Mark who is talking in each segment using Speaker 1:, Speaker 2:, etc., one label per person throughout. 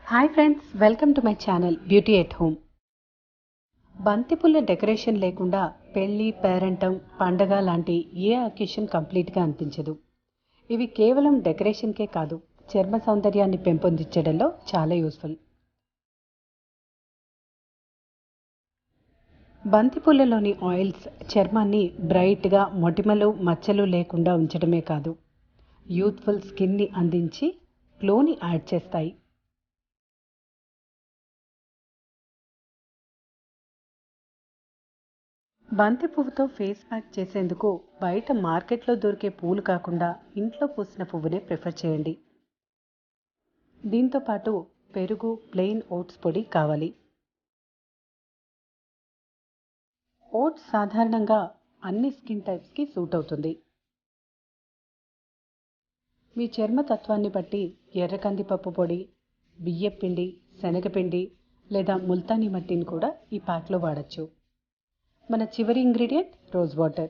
Speaker 1: Hi friends, welcome to my channel beauty at home. బంతిపూల decoration లేకుండా పెళ్లి, పేరంటం, పండగ లాంటి ఏ అకేషన్ కంప్లీట్గా అనిపించదు. ఇవి కేవలం డెకరేషన్కే కాదు, చర్మ సౌందర్యాన్ని పెంపొందించడంలో చాలా యూస్ఫుల్. బంతిపూలలోని ఆయిల్స్ చర్మాన్ని బ్రైట్గా, మొటిమలు, మచ్చలు లేకుండా ఉంచడమే కాదు, యూత్ఫుల్ స్కిన్ని అందించి గ్లోని యాడ్ చేస్తాయి. బంతి పువ్వుతో ఫేస్ ప్యాక్ చేసేందుకు బయట మార్కెట్లో దొరికే పూలు కాకుండా ఇంట్లో పూసిన పువ్వునే ప్రిఫర్ చేయండి. దీంతో పాటు పెరుగు, ప్లెయిన్ ఓట్స్ పొడి కావాలి. ఓట్స్ సాధారణంగా అన్ని స్కిన్ టైప్స్కి సూట్ అవుతుంది. మీ చర్మ తత్వాన్ని బట్టి ఎర్ర కందిపప్పు పొడి, బియ్యపిండి, శనగపిండి లేదా ముల్తానీ మట్టిని కూడా ఈ ప్యాక్లో వాడచ్చు. మన చివరి ఇంగ్రీడియంట్ రోజ్ వాటర్.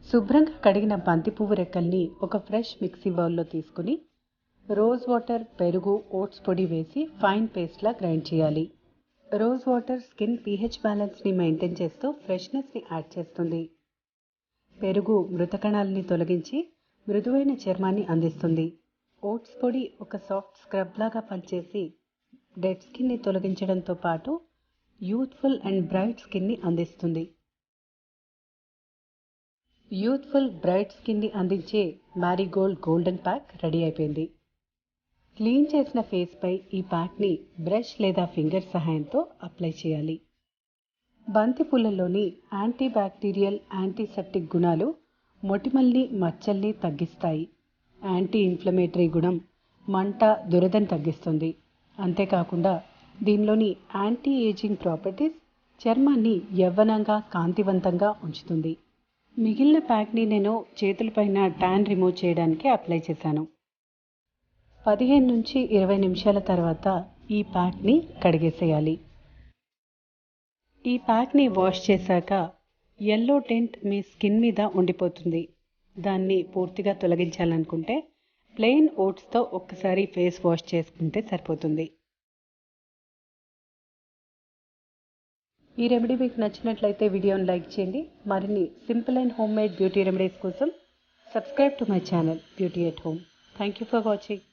Speaker 1: శుభ్రంగా కడిగిన బంతి పువ్వు రెక్కల్ని ఒక ఫ్రెష్ మిక్సీ బౌల్లో తీసుకుని రోజ్ వాటర్, పెరుగు, ఓట్స్ పొడి వేసి ఫైన్ పేస్ట్లా గ్రైండ్ చేయాలి. రోజ్ వాటర్ స్కిన్ pH బ్యాలెన్స్ని మెయింటైన్ చేస్తూ ఫ్రెష్నెస్ని యాడ్ చేస్తుంది. పెరుగు మృత కణాలని తొలగించి మృదువైన చర్మాన్ని అందిస్తుంది. ఓట్స్ పొడి ఒక సాఫ్ట్ స్క్రబ్ లాగా పనిచేసి డెడ్ స్కిన్ని తొలగించడంతో పాటు యూత్ఫుల్ అండ్ బ్రైట్ స్కిన్ని అందిస్తుంది. యూత్ఫుల్ బ్రైట్ స్కిన్ని అందించే మ్యారీగోల్డ్ గోల్డెన్ ప్యాక్ రెడీ అయిపోయింది. క్లీన్ చేసిన ఫేస్పై ఈ ప్యాక్ని బ్రష్ లేదా ఫింగర్ సహాయంతో అప్లై చేయాలి. బంతి పూలలోని యాంటీ బ్యాక్టీరియల్, యాంటీసెప్టిక్ గుణాలు మొటిమల్ని, మచ్చల్ని తగ్గిస్తాయి. యాంటీ ఇన్ఫ్లమేటరీ గుణం మంట, దురదను తగ్గిస్తుంది. అంతేకాకుండా దీనిలోని యాంటీ ఏజింగ్ ప్రాపర్టీస్ చర్మాన్ని యవ్వనంగా, కాంతివంతంగా ఉంచుతుంది. మిగిలిన ప్యాక్ని నేను చేతులపైన ట్యాన్ రిమూవ్ చేయడానికి అప్లై చేశాను. 15 నుంచి 20 నిమిషాల తర్వాత ఈ ప్యాక్ని కడిగేసేయాలి. ఈ ప్యాక్ని వాష్ చేశాక ఎల్లో టెంట్ మీ స్కిన్ మీద ఉండిపోతుంది. దాన్ని పూర్తిగా తొలగించాలనుకుంటే ప్లెయిన్ ఓట్స్తో ఒక్కసారి ఫేస్ వాష్ చేసుకుంటే సరిపోతుంది. ఈ రెమెడీ మీకు నచ్చినట్లయితే వీడియోని లైక్ చేయండి. మరిన్ని simple and homemade beauty remedies కోసం subscribe to my channel beauty at home. Thank you for watching.